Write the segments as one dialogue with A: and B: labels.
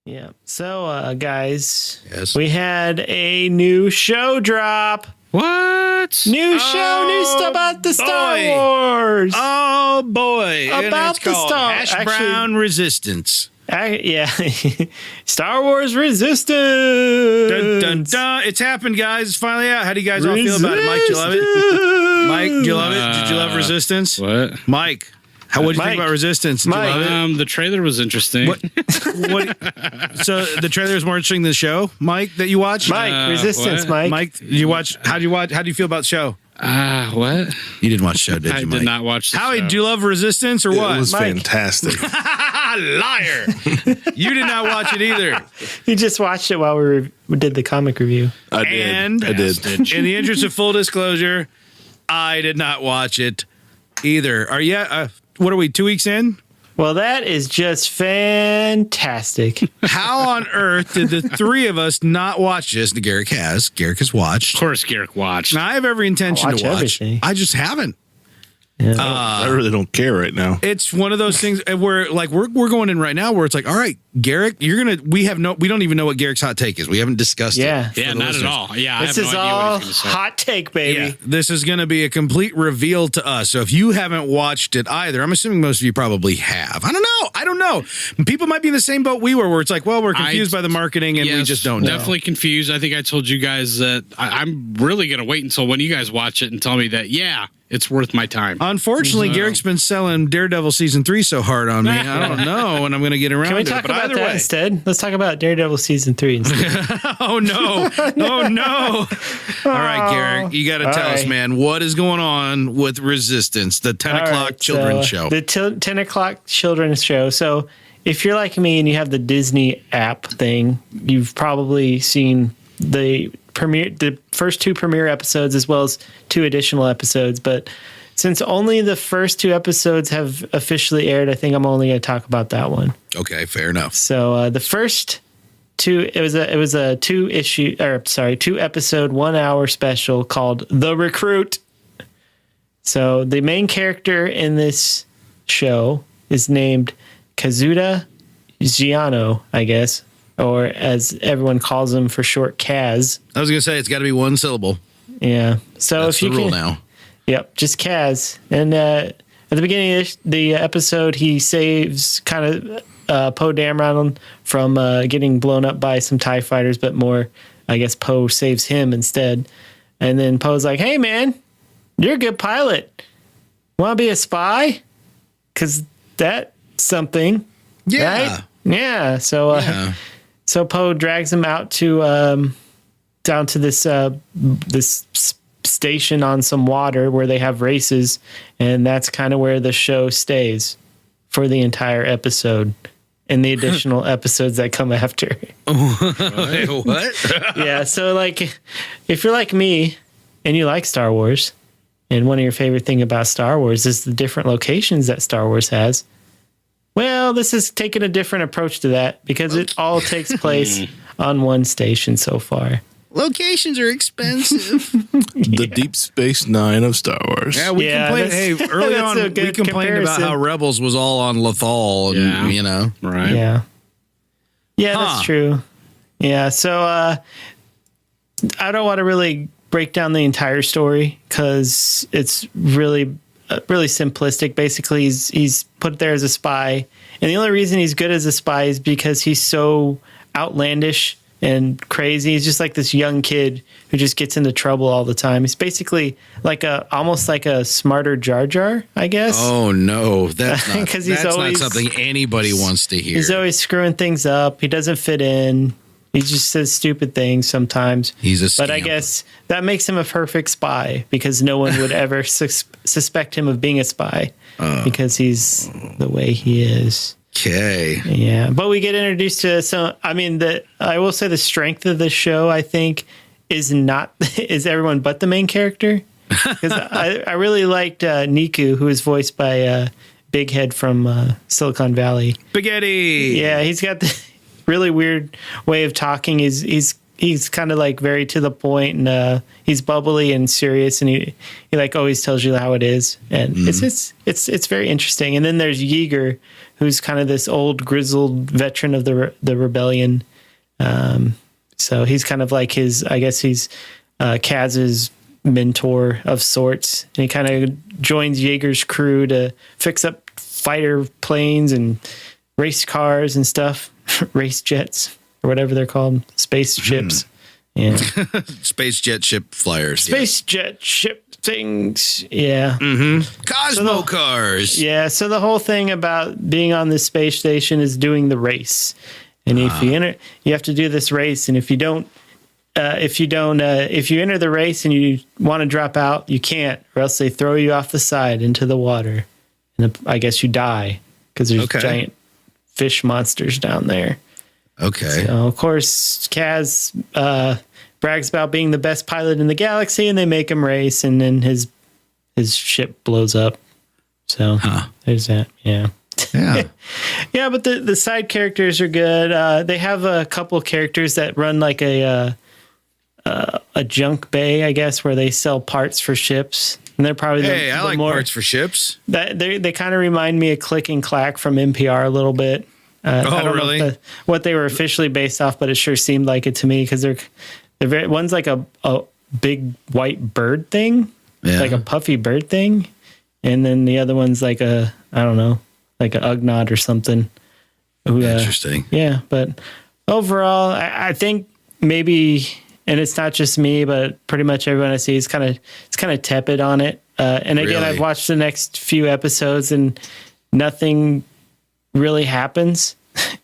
A: Yeah. So, guys,
B: Yes.
A: we had a new show drop.
C: What?
A: New show, new stuff about the Star Wars.
B: Oh boy! And
A: About
B: it's
A: the
B: called
A: Star-
B: Hash
A: actually-
B: Brown Resistance.
A: Yeah. Star Wars Resistance.
B: Dun, dun, dun. It's happened, guys. It's finally out. How do you guys all feel about it? Mike, do you love it? Mike, do you love it? Did you love Resistance?
C: What?
B: Mike, what did you
A: Mike.
B: think about Resistance? Did
A: Mike.
B: you love it?
C: The trailer was interesting.
B: What? So the trailer is more interesting than the show, Mike, that you watched?
A: Mike, Resistance,
C: what?
A: Mike.
B: Mike, you watch? How do you watch? How do you feel about the show?
C: What?
B: You didn't watch the show, did
C: I
B: you, Mike?
C: did not watch the
B: Howie,
C: show.
B: do you love Resistance or what?
D: It was
A: Mike.
D: fantastic.
B: Liar! You did not watch it either.
A: You just watched it while we did the comic review.
D: I did.
B: And
D: I did.
B: in the interest of full disclosure, I did not watch it either. Are you? What are we? 2 weeks in?
A: Well, that is just fantastic.
B: How on earth did the three of us not watch this? Garrick has. Garrick has watched.
C: Of course, Garrick watched.
B: And I have every intention
A: watch
B: to watch.
A: everything.
B: I just haven't.
D: I really don't care right now.
B: It's one of those things where like we're going in right now where it's like, all right, Garrick, we don't even know what Garrick's hot take is. We haven't discussed
A: Yeah.
B: it.
C: Yeah,
B: for the
C: not
B: listeners.
C: at all. Yeah,
A: This
C: I have
A: is
C: no idea what
A: all
C: he's going to say.
A: hot take, baby.
B: Yeah, this is going to be a complete reveal to us. So if you haven't watched it either, I'm assuming most of you probably have. I don't know. People might be in the same boat we were, where it's like, well, we're confused by the marketing and we
C: Yes,
B: just don't know.
C: Definitely confused. I think I told you guys that I'm really going to wait until when you guys watch it and tell me that, yeah, it's worth my time.
B: Unfortunately, Garrick's been selling Daredevil season 3 so hard on me. I don't know when I'm going to get around
A: Can we
B: to
A: talk
B: it. But
A: about
B: either
A: that
B: way,
A: instead? Let's talk about Daredevil season 3 instead.
B: oh no, oh no! All right, Garrick, you got to tell us,
A: right.
B: man, what is going on with Resistance, the 10
A: All
B: o'clock
A: right,
B: children's
A: so
B: show?
A: The 10 o'clock children's show. So if you're like me and you have the Disney app thing, you've probably seen the first 2 premiere episodes as well as 2 additional episodes. But since only the first 2 episodes have officially aired, I think I'm only going to talk about that one.
B: Okay, fair enough.
A: So the first 2, it was a 2 episode 1 hour special called The Recruit. So the main character in this show is named Kazuda Giano, I guess, or as everyone calls him for short, Kaz.
B: I was going to say it's got to be one syllable.
A: Yeah. So
B: That's
A: if you
B: the rule
A: can,
B: now.
A: Yep, just Kaz. And at the beginning of the episode, he saves kind of Poe Dameron from getting blown up by some TIE fighters, but more, I guess, Poe saves him instead. And then Poe's like, hey, man, you're a good pilot. Want to be a spy? Because that's something.
B: Yeah.
A: Right? Yeah. So,
B: Yeah.
A: so Poe drags him out to down to this station on some water where they have races, and that's kind of where the show stays for the entire episode and the additional episodes that come after.
B: Wait, what?
A: Yeah, so like if you're like me and you like Star Wars, and one of your favorite thing about Star Wars is the different locations that Star Wars has, well, this is taking a different approach to that because it all takes place on one station so far.
B: Locations are expensive.
D: The Deep Space Nine of Star Wars.
B: Yeah, we complained. Hey, early
A: that's
B: on,
A: a
B: we
A: good
B: complained about
A: comparison.
B: how Rebels was all on Lothal, and
C: Yeah.
B: you know,
C: Right.
A: Yeah. Yeah,
B: Huh.
A: that's true. Yeah, so I don't want to really break down the entire story because it's really simplistic. Basically, he's put there as a spy, and the only reason he's good as a spy is because he's so outlandish and crazy. He's just like this young kid who just gets into trouble all the time. He's basically like almost like a smarter Jar Jar, I guess.
B: oh no, that's not
A: 'Cause he's always-
B: not something anybody wants to hear.
A: He's always screwing things up. He doesn't fit in. He just says stupid things sometimes.
B: He's a
A: But I
B: scamp.
A: guess that makes him a perfect spy because no one would ever suspect him of being a spy because he's the way he is.
B: Okay.
A: Yeah, but we get introduced to some. I mean, I will say the strength of the show, I think, is everyone but the main character. Because I really liked Niku, who is voiced by Big Head from Silicon Valley.
B: Spaghetti.
A: Yeah, he's got the really weird way of talking. He's he's kind of like very to the point, and he's bubbly and serious, and he like always tells you how it is, and it's very interesting. And then there's Yeager, who's kind of this old grizzled veteran of the rebellion. So he's kind of like he's Kaz's mentor of sorts, and he kind of joins Yeager's crew to fix up fighter planes and race cars and stuff, race jets or whatever they're called, spaceships. Yeah,
B: space jet ship flyers,
A: space jet ship things. Yeah,
B: Cosmo cars.
A: Yeah, so the whole thing about being on the space station is doing the race, and if you enter, you have to do this race, and if you enter the race and you want to drop out, you can't, or else they throw you off the side into the water, and I guess you die because there's giant fish monsters down there.
B: Okay.
A: So of course, Kaz brags about being the best pilot in the galaxy, and they make him race, and then his ship blows up. So there's that. Yeah.
B: Yeah.
A: Yeah, but the side characters are good. They have a couple characters that run like a junk bay, I guess, where they sell parts for ships. And they're probably
B: I like parts for ships.
A: That they kind of remind me of Click and Clack from NPR a little bit. I don't
B: really?
A: know what they were officially based off, but it sure seemed like it to me because they're very, one's like a big white bird thing, like a puffy bird thing, and then the other one's like a like an Ugnaught or something.
B: Interesting.
A: Yeah, but overall, I think maybe, and it's not just me, but pretty much everyone I see is kind of tepid on it. And again,
B: Really?
A: I've watched the next few episodes, and nothing really happens.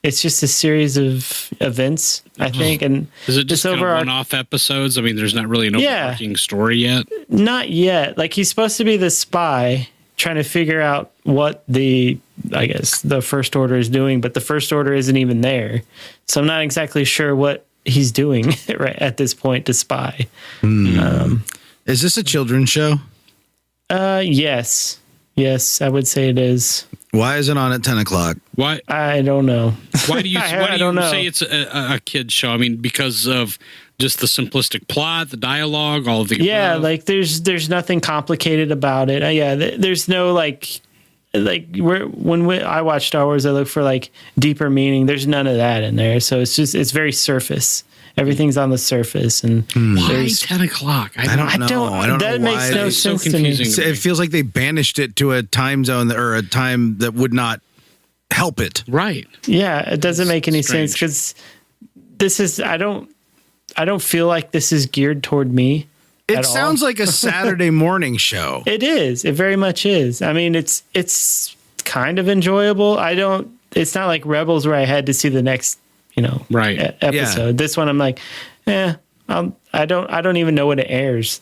A: It's just a series of events, I think. And
C: is it just kind of one-off episodes? I mean, there's not really an overarching story yet.
A: Not yet. Like, he's supposed to be the spy trying to figure out what the First Order is doing, but the First Order isn't even there. So I'm not exactly sure what he's doing right at this point to spy.
B: Is this a children's show?
A: Yes. Yes, I would say it is.
B: Why is it on at 10 o'clock?
C: Why?
A: I don't know.
C: Why do you
A: I don't know.
C: say it's a kid's show? I mean, because of just the simplistic plot, the dialogue, all of the above?
A: Like there's nothing complicated about it. There's no I watch Star Wars, I look for like deeper meaning. There's none of that in there. So it's very surface. Everything's on the surface, and
C: why 10 o'clock?
B: I don't know. I don't
A: that
B: know
A: makes
B: why.
A: no
C: It's so
A: sense to me.
C: confusing.
B: It feels like they banished it to a time zone or a time that would not help it.
C: Right.
A: Yeah, it doesn't make any
C: strange.
A: sense because this is I don't feel like this is geared toward me.
B: It sounds like a Saturday morning show.
A: It is. It very much is. I mean, it's kind of enjoyable. It's not like Rebels where I had to see the next, episode.
B: Yeah.
A: This one I'm like, I don't even know when it airs,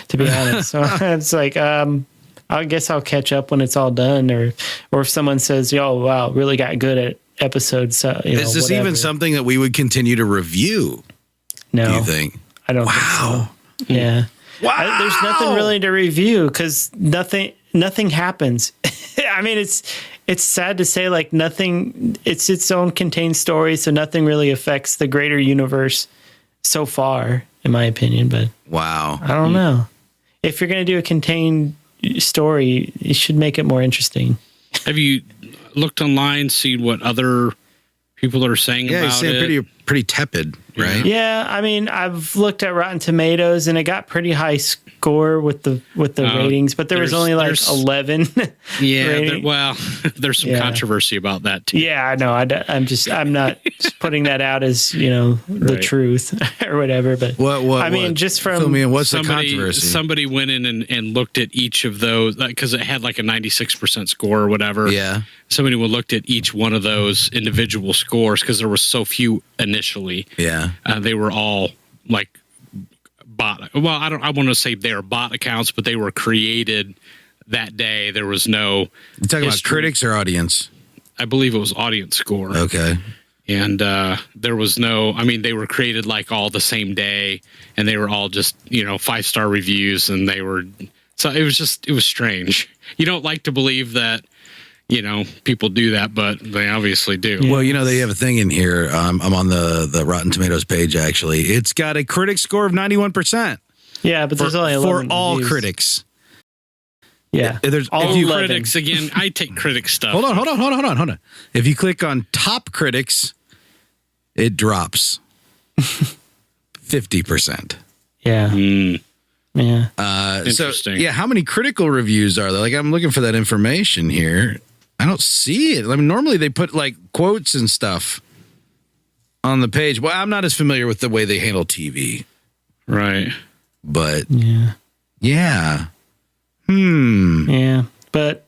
A: to be honest. So it's like, I guess I'll catch up when it's all done, or if someone says, "Yo, wow, really got good at episodes."
B: Is this even something that we would continue to review?
A: No,
B: do you think?
A: I don't think so. Yeah.
B: Wow.
A: There's nothing really to review because nothing happens. I mean, it's sad to say, like, nothing. It's its own contained story, so nothing really affects the greater universe so far, in my opinion. But
B: wow,
A: I don't know. If you're going to do a contained story, you should make it more interesting.
C: Have you looked online, seen what other people are saying about
B: it? Yeah, pretty tepid, right?
A: Yeah, I mean, I've looked at Rotten Tomatoes, and it got pretty high score with the ratings, but there was only like 11.
C: Yeah, there's some controversy about that too.
A: Yeah, I know. I'm not putting that out as the truth or whatever. But I mean, just from
B: fill me in, what's the controversy?
C: Somebody went in and looked at each of those because it had like a 96% score or whatever.
B: Yeah,
C: somebody looked at each one of those individual scores because there was so few initially.
B: Yeah,
C: they were all like bot. Well, I want to say they're bot accounts, but they were created that day. There was no.
B: You're talking about critics or audience?
C: I believe it was audience score.
B: Okay.
C: And there was no. I mean, they were created like all the same day, and they were all just 5-star reviews, and they were. So it was strange. You don't like to believe that people do that, but they obviously do.
B: Well, they have a thing in here. I'm on the Rotten Tomatoes page, actually. It's got a critic score of 91%.
A: Yeah, but there's only 11
B: for all
A: reviews.
B: critics.
A: Yeah.
B: There's
C: All
B: if you,
C: critics, again, I take critic stuff.
B: Hold on. If you click on top critics, it drops 50%.
A: Yeah. Yeah.
C: Interesting.
B: So, how many critical reviews are there? Like, I'm looking for that information here. I don't see it. I mean, normally they put like quotes and stuff on the page. Well, I'm not as familiar with the way they handle TV.
C: Right.
B: But
A: Yeah.
B: Yeah.
A: Yeah. But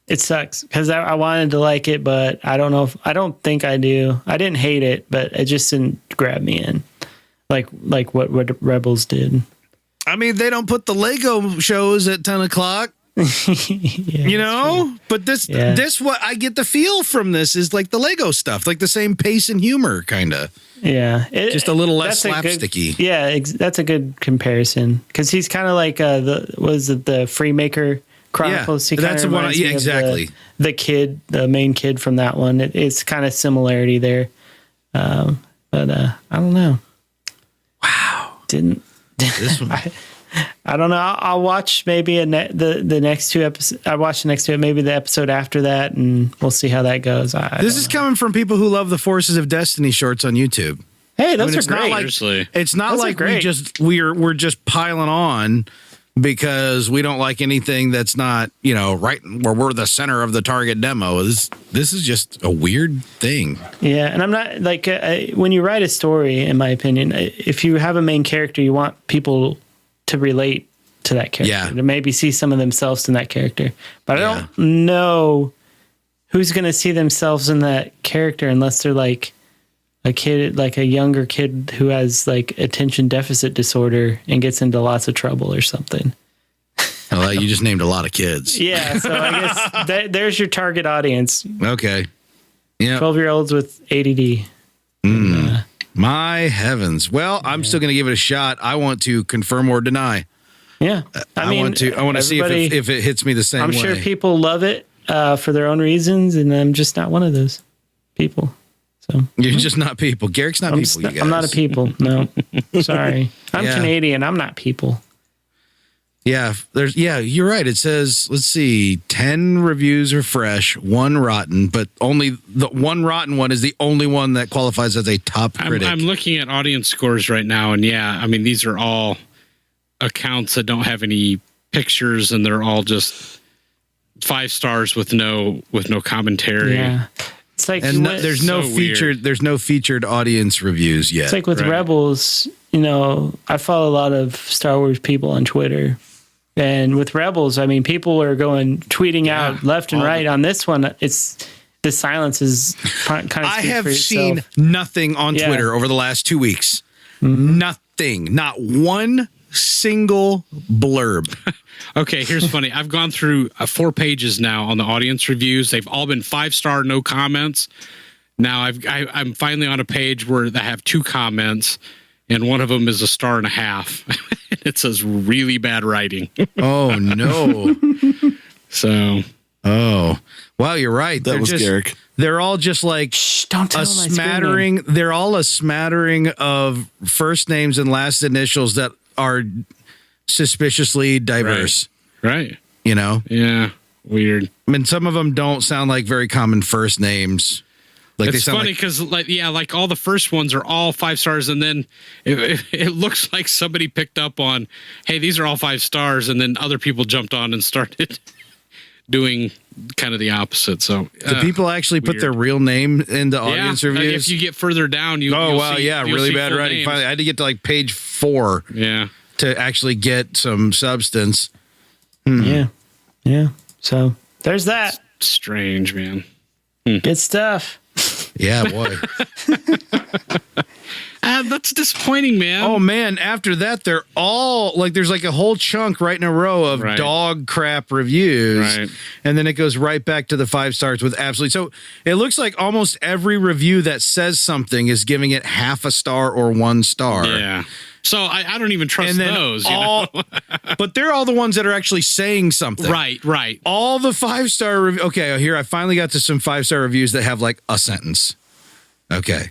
A: it sucks because I wanted to like it, but I don't think I do. I didn't hate it, but it just didn't grab me in like what Rebels did.
B: I mean, they don't put the Lego shows at 10 o'clock.
A: Yeah,
B: but this what I get the feel from this is like the Lego stuff, like the same pace and humor, kind of.
A: Yeah,
B: just a little less
A: that's
B: slapsticky.
A: That's a good comparison because he's kind of like the Freemaker Chronicles.
B: Yeah, that's the one. Yeah, exactly.
A: The main kid from that one. It's kind of similarity there, but I don't know.
B: Wow,
A: didn't
B: this one?
A: I don't know. I'll watch maybe the next two episodes. I watch the next two, maybe the episode after that, and we'll see how that goes.
B: This is coming from people who love the Forces of Destiny shorts on YouTube.
A: Hey, those are great.
B: It's not like we're just piling on because we don't like anything that's not right where we're the center of the target demo. This is just a weird thing.
A: Yeah, and I'm not like when you write a story, in my opinion, if you have a main character, you want people to relate to that character, to maybe see some of themselves in that character. But I don't know who's going to see themselves in that character unless they're like a kid, like a younger kid who has like attention deficit disorder and gets into lots of trouble or something.
B: Well, you just named a lot of kids.
A: Yeah, so I guess there's your target audience.
B: Okay. Yeah.
A: 12-year-olds with ADD.
B: My heavens. Well, I'm still going to give it a shot. I want to confirm or deny.
A: Yeah. I want to
B: see if it hits me the same way.
A: I'm sure people love it for their own reasons, and I'm just not one of those people. So
B: you're just not people. Garrick's not people, you guys.
A: I'm not a people. No. Sorry. I'm Canadian. I'm not people.
B: Yeah, you're right. It says, let's see, 10 reviews are fresh, 1 rotten, but only the 1 rotten one is the only one that qualifies as a top critic.
C: I'm looking at audience scores right now, and these are all accounts that don't have any pictures, and they're all just 5 stars with no commentary.
A: Yeah. It's like
B: there's no featured audience reviews yet.
A: It's like with Rebels, I follow a lot of Star Wars people on Twitter. And with Rebels, I mean, people are tweeting out left and right. On this one, the silence is kind of.
B: I have seen nothing on Twitter over the last 2 weeks. Mm-hmm. Nothing, not one single blurb.
C: Okay, here's funny. I've gone through 4 pages now on the audience reviews. They've all been 5-star, no comments. Now I'm finally on a page where I have 2 comments, and one of them is 1.5 stars. It says really bad writing.
B: Oh no!
C: So,
B: wow, you're right.
D: That was Garrick.
B: They're all just like
A: don't tell
B: a smattering. They're all a smattering of first names and last initials that are suspiciously diverse.
C: Right.
B: Yeah,
C: weird.
B: I mean, some of them don't sound like very common first names. Like
C: it's funny because like all the first ones are all 5 stars, and then it looks like somebody picked up on, hey, these are all 5 stars, and then other people jumped on and started doing kind of the opposite. So
B: do people actually put their real name in the audience reviews?
C: Like if you get further down,
B: really bad writing.
C: Names.
B: Finally, I had to get to like page 4.
C: Yeah.
B: To actually get some substance.
A: Yeah. So there's that.
C: Strange, man.
A: Good stuff.
B: Yeah, boy.
C: That's disappointing, man.
B: Oh, man. After that, they're all like, there's like a whole chunk right in a row of dog crap reviews.
C: Right.
B: And then it goes right back to the 5 stars with absolutely. So it looks like almost every review that says something is giving it 0.5 star or 1 star.
C: Yeah. So I don't even trust
B: And then
C: those.
B: But they're all the ones that are actually saying something.
C: Right.
B: All the 5-star okay, here I finally got to some 5-star reviews that have like a sentence. Okay.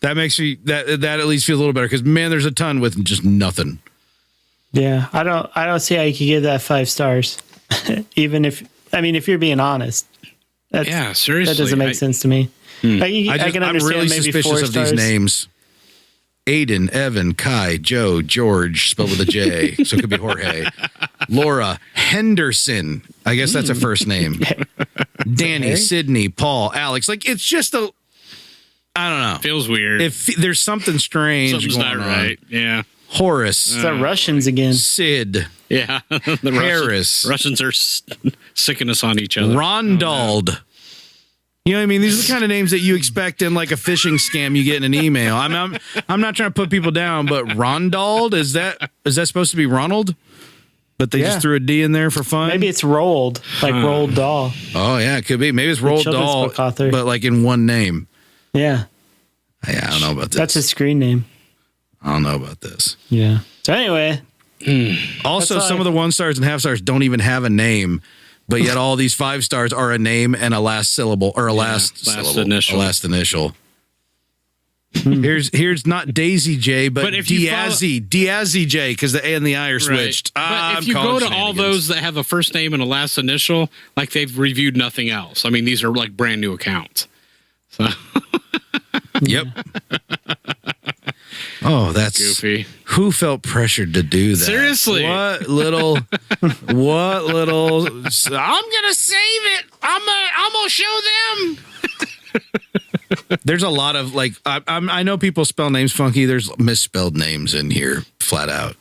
B: That makes me that at least feels a little better because man, there's a ton with just nothing.
A: Yeah, I don't see how you could give that 5 stars. Even if you're being honest.
C: Seriously.
A: That doesn't make sense to me. I can understand
B: I'm really
A: maybe
B: suspicious
A: 4
B: of
A: stars.
B: these names. Aiden, Evan, Kai, Joe, George, spelled with a J, so it could be Jorge. Laura, Henderson. I guess that's a first name. Danny, Sydney, Paul, Alex. Like, it's just I don't know.
C: Feels weird.
B: If there's something strange
C: Something's
B: going
C: not
B: on.
C: right. Yeah.
B: Horace.
A: It's the Russians again.
B: Sid.
C: Yeah. The
B: Harris.
C: Russians are sicking us on each other.
B: Rondald. You know what I mean? These are the kind of names that you expect in like a phishing scam you get in an email. I'm not trying to put people down, but Rondald, is that supposed to be Ronald? But they just threw a D in there for fun?
A: Maybe it's Rolled, like Roald Dahl.
B: Oh, yeah, it could be. Maybe it's Roald
A: children's
B: Dahl,
A: book author.
B: but like in one name.
A: Yeah.
B: Yeah, I don't know about this.
A: That's his screen name.
B: I don't know about this.
A: Yeah. So anyway.
B: Also,
A: That's
B: some of the 1-stars and half-stars don't even have a name, but yet all these 5-stars are a name and a last syllable or a last syllable,
C: initial.
B: a last initial. Here's not Daisy J, but
C: if you
B: Diazzy J, because the A and the I are switched.
C: But if you go to all those that have a first name and a last initial, like they've reviewed nothing else. I mean, these are like brand new accounts. So.
B: Yep. Oh, that's
C: goofy.
B: Who felt pressured to do that?
C: Seriously.
B: What little I'm gonna save it. I'm gonna show them. There's a lot of like I know people spell names funky. There's misspelled names in here flat out.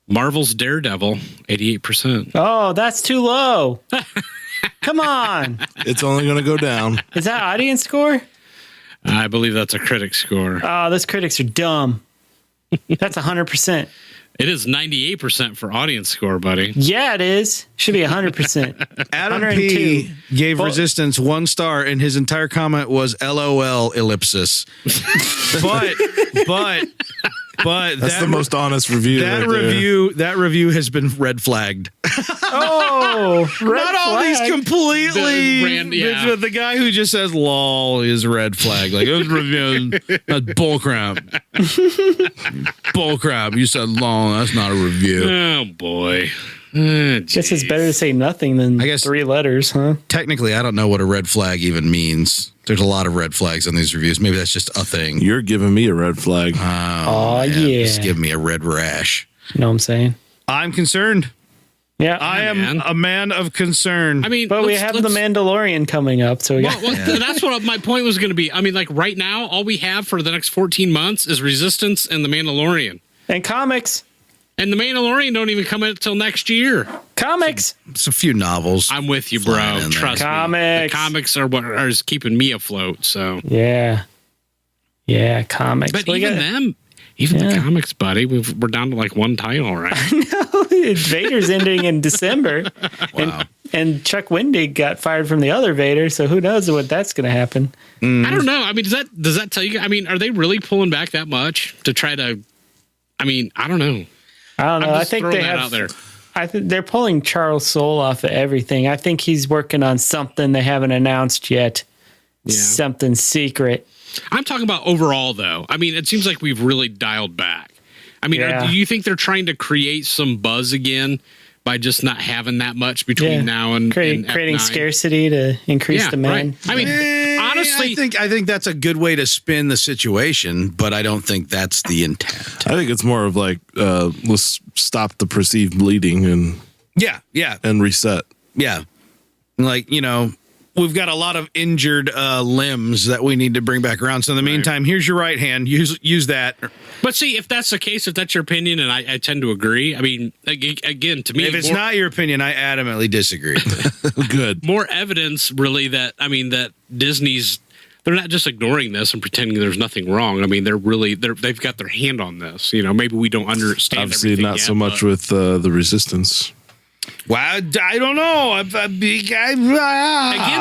C: Marvel's Daredevil, 88%.
A: Oh, that's too low. Come on.
D: It's only going to go down.
A: Is that audience score?
C: I believe that's a critic score.
A: Oh, those critics are dumb. That's 100%.
C: It is 98% for audience score, buddy.
A: Yeah, it is. Should be 100%.
B: Adam
A: 102.
B: P gave Resistance 1 star, and his entire comment was LOL ellipsis. but
D: That's the most honest review.
B: That review has been red flagged.
A: Oh,
B: Not all these completely.
C: The
B: The guy who just says "lol" is red flag. Like it was reviewing. That's bullcrap. Bullcrap. You said "lol." That's not a review.
C: Oh boy.
A: Guess it's better to say nothing than
B: I guess
A: 3 letters, huh?
B: Technically, I don't know what a red flag even means. There's a lot of red flags on these reviews. Maybe that's just a thing.
D: You're giving me a red flag.
A: Oh, yeah.
B: Just give me a red rash.
A: You know what I'm saying?
B: I'm concerned.
A: Yeah.
B: I am a man of concern.
C: I mean,
A: But we have the Mandalorian coming up, so we got
C: that's what my point was going to be. I mean, like right now, all we have for the next 14 months is Resistance and the Mandalorian.
A: and comics.
C: And the Mandalorian don't even come out until next year.
A: Comics.
B: It's a few novels.
C: I'm with you, bro.
B: Flying in there.
C: Trust me.
A: Comics.
C: The comics are what is keeping me afloat. So,
A: Yeah, comics.
C: but
A: We
C: even
A: got-
C: them, the comics, buddy, we're down to like 1 title, right?
A: Vader's ending in December.
B: Wow.
A: And Chuck Wendig got fired from the other Vader, so who knows what that's going to happen.
C: I don't know. I mean, does that tell you? I mean, are they really pulling back that much to try to? I mean, I don't know.
A: I don't know.
C: I'm
A: I
C: just
A: think
C: throwing
A: they
C: that
A: have.
C: out there.
A: I think they're pulling Charles Soule off of everything. I think he's working on something they haven't announced yet.
C: Yeah.
A: Something secret.
C: I'm talking about overall, though. I mean, it seems like we've really dialed back. I mean,
A: Yeah.
C: do you think they're trying to create some buzz again by just not having that much between now and
A: creating
C: F9?
A: scarcity to increase demand?
C: Right. I mean, honestly,
B: I think that's a good way to spin the situation, but I don't think that's the intent.
D: I think it's more of like, let's stop the perceived bleeding and reset.
B: Yeah. Like, we've got a lot of injured limbs that we need to bring back around. So in the meantime, here's your right hand. Use that.
C: but see, if that's the case, if that's your opinion, and I tend to agree. I mean, again, to me,
B: If it's not your opinion, I adamantly disagree.
D: Good.
C: more evidence, really, that Disney's. They're not just ignoring this and pretending there's nothing wrong. I mean, they've got their hand on this. Maybe we don't understand.
D: Obviously,
C: everything
D: not
C: yet,
D: so much
C: but-
D: with the Resistance.
B: Well, I don't know.
C: Again,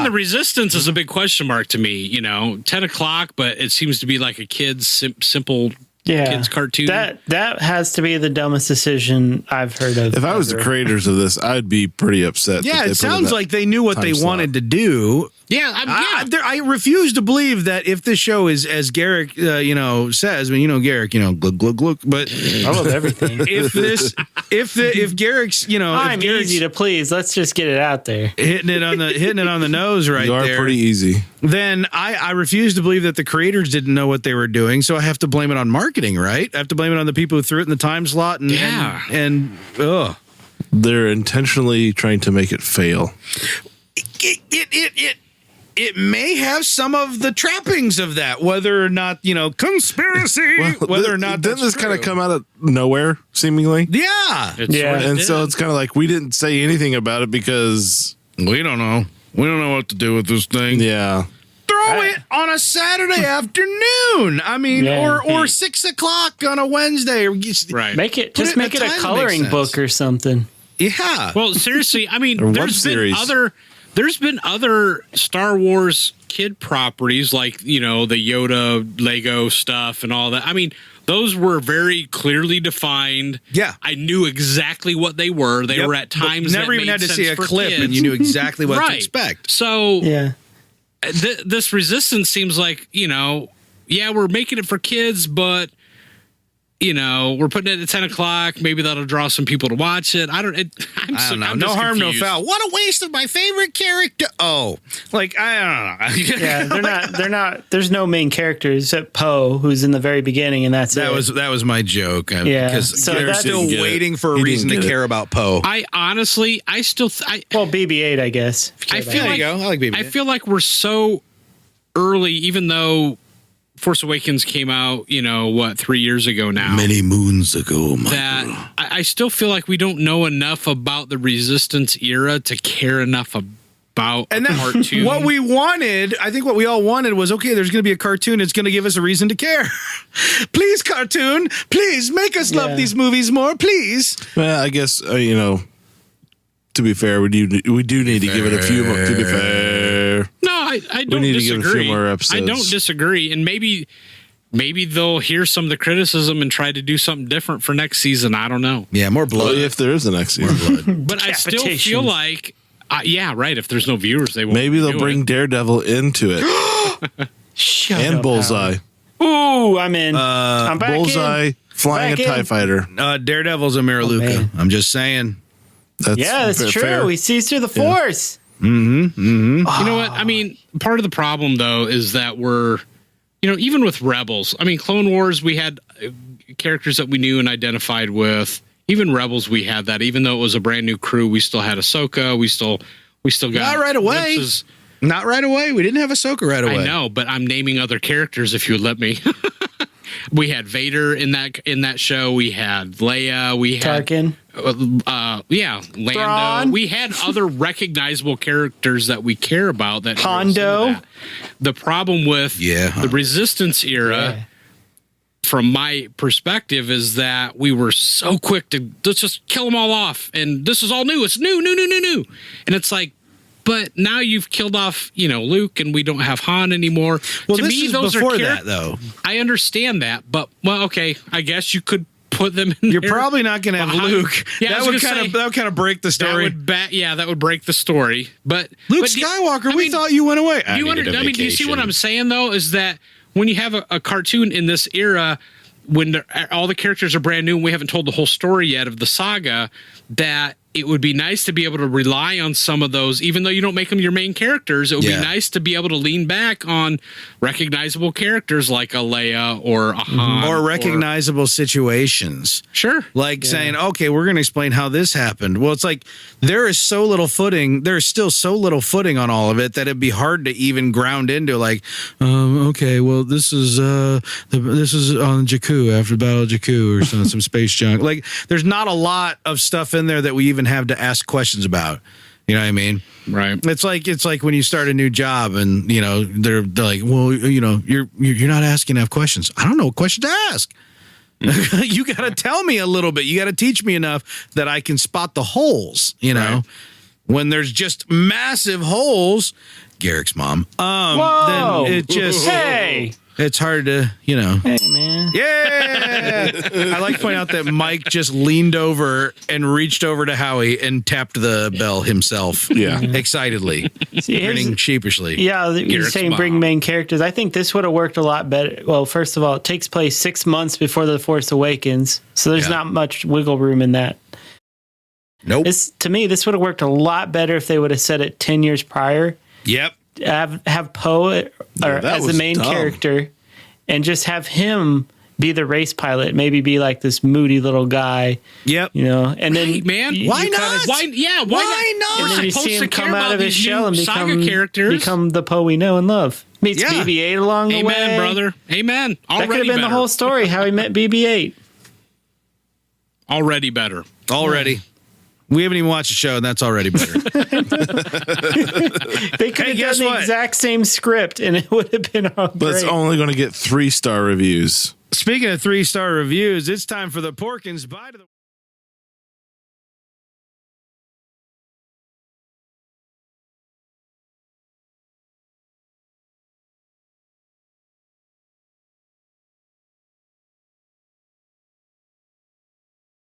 C: the Resistance is a big question mark to me. 10 o'clock, but it seems to be like a kid's simple kids cartoon.
A: That has to be the dumbest decision I've heard of.
D: If I was the creators of this, I'd be pretty upset.
B: Yeah, it sounds like they knew what they wanted to do.
C: Yeah,
B: I refuse to believe that if this show is as Garrick, says. I mean, Garrick, glug glug glug. But
A: I love everything.
B: if Garrick's,
A: I'm easy to please. Let's just get it out there.
B: Hitting it on the nose right there.
D: You are pretty easy.
B: Then I refuse to believe that the creators didn't know what they were doing. So I have to blame it on marketing, right? I have to blame it on the people who threw it in the time slot and
D: they're intentionally trying to make it fail.
B: It may have some of the trappings of that, whether or not, conspiracy, whether or not
D: didn't this kind of come out of nowhere, seemingly?
B: Yeah.
D: And so it's kind of like we didn't say anything about it because
B: we don't know. We don't know what to do with this thing.
D: Yeah.
B: Throw it on a Saturday afternoon. I mean, or 6 o'clock on a Wednesday.
C: Right.
A: Make it a coloring book or something.
B: Yeah.
C: Well, seriously, I mean, there's been other Star Wars kid properties like, the Yoda Lego stuff and all that. I mean, those were very clearly defined.
B: Yeah.
C: I knew exactly what they were. They were at times
B: never
C: that
B: even
C: made
B: had to
C: sense
B: see a
C: for
B: clip
C: kids.
B: and you knew exactly what to expect.
C: So
A: yeah.
C: This Resistance seems like, we're making it for kids, but we're putting it at 10 o'clock. Maybe that'll draw some people to watch it. I don't know.
B: No harm,
C: confused.
B: no foul. What a waste of my favorite character. Oh, I don't know.
A: Yeah, they're not. There's no main character except Poe, who's in the very beginning, and that's
B: that was my joke. Because
A: so
B: they're still waiting for a reason to care about Poe.
C: I honestly,
A: BB-8, I guess.
C: I feel like
B: I like BB-8.
C: I feel like we're so early, even though Force Awakens came out, 3 years ago now.
B: Many moons ago, Michael.
C: That I still feel like we don't know enough about the Resistance era to care enough about
B: and then
C: cartoon.
B: What we wanted, I think what we all wanted was, okay, there's going to be a cartoon. It's going to give us a reason to care. Please, cartoon. Please make us love these movies more, please.
D: Well, I guess, to be fair, we do need to give it a few more. To be fair.
C: No, I don't
D: we need
C: disagree.
D: to give it a few more episodes.
C: I don't disagree. And maybe they'll hear some of the criticism and try to do something different for next season. I don't know.
B: Yeah, more blood.
D: Well, if there is a next season.
C: But I still feel like, if there's no viewers, they won't.
D: Maybe they'll bring Daredevil into it.
A: And
D: Bullseye.
A: Ooh, I'm in. I'm back
D: Bullseye flying a TIE fighter.
B: Daredevil's a Miraluka. I'm just saying.
A: That's true. Fair. He sees through the Force.
B: Mm-hmm. Mm-hmm.
C: You know what? I mean, part of the problem, though, is that we're, even with Rebels, I mean, Clone Wars, we had characters that we knew and identified with. Even Rebels, we had that. Even though it was a brand new crew, we still had Ahsoka. We still got
B: not right away.
C: Glimpses.
B: Not right away. We didn't have Ahsoka right away.
C: I know, but I'm naming other characters if you would let me. We had Vader in that show. We had Leia. We had
A: Tarkin.
C: Lando.
A: Thrawn.
C: We had other recognizable characters that we care about. That
A: Hondo.
C: The problem with the Resistance era, from my perspective, is that we were so quick to let's just kill them all off, and this is all new. It's new, and it's like. But now you've killed off, Luke, and we don't have Han anymore.
B: Well,
C: to me, those
B: before
C: are
B: that, though.
C: I understand that, but okay, I guess you could put them in.
B: You're
C: there.
B: probably not going to have Luke.
C: Yeah,
B: that would kind of break the story.
C: That would break the story. But
B: Luke Skywalker, we thought you went away.
C: Do you see what I'm saying though? Is that when you have a cartoon in this era, when all the characters are brand new and we haven't told the whole story yet of the saga, that it would be nice to be able to rely on some of those, even though you don't make them your main characters. It would be nice to be able to lean back on recognizable characters like a Leia or a Han.
B: Or recognizable situations.
C: Sure.
B: Like saying, okay, we're going to explain how this happened. Well, it's like there is so little footing. There's still so little footing on all of it that it'd be hard to even ground into like, okay, well, this is on Jakku after the Battle of Jakku or some space junk. Like there's not a lot of stuff in there that we even have to ask questions about. You know what I mean?
C: Right.
B: It's like when you start a new job and they're like, well, you're not asking enough questions. I don't know what question to ask. You got to tell me a little bit. You got to teach me enough that I can spot the holes. Right. When there's just massive holes. Garrick's mom.
A: Whoa.
B: Then it just It's hard to, you know.
A: Hey, man.
B: Yeah. I like to point out that Mike just leaned over and reached over to Howie and tapped the bell himself.
D: Yeah.
B: Excitedly. Grinning sheepishly.
A: Yeah, you're
C: Garrick's
A: saying bring
C: mom.
A: main characters. I think this would have worked a lot better. Well, first of all, it takes place 6 months before The Force Awakens, so there's not much wiggle room in that.
B: Nope.
A: To me, this would have worked a lot better if they would have said it 10 years prior.
B: Yep.
A: Have Poe as the
D: was
A: main
D: dumb.
A: character, and just have him be the race pilot. Maybe be like this moody little guy.
B: Yep.
A: You know, and then
C: Hey, man,
B: Why not?
C: Why not?
A: And then you see him come out of his shell and
C: characters.
A: become the Poe we know and love. Meets
B: Yeah.
A: BB-8 along the way.
C: Amen, brother. Amen.
A: That could have
C: Already
A: been
C: better.
A: the whole story, how he met BB-8.
C: Already better.
B: Already. We haven't even watched the show, and that's already better.
A: They could have
B: guess
A: done the
B: what?
A: exact same script, and it would have been all
D: But it's
A: great.
D: only going to get 3-star reviews.
B: Speaking of 3-star reviews, it's time for the Porkins Bite of the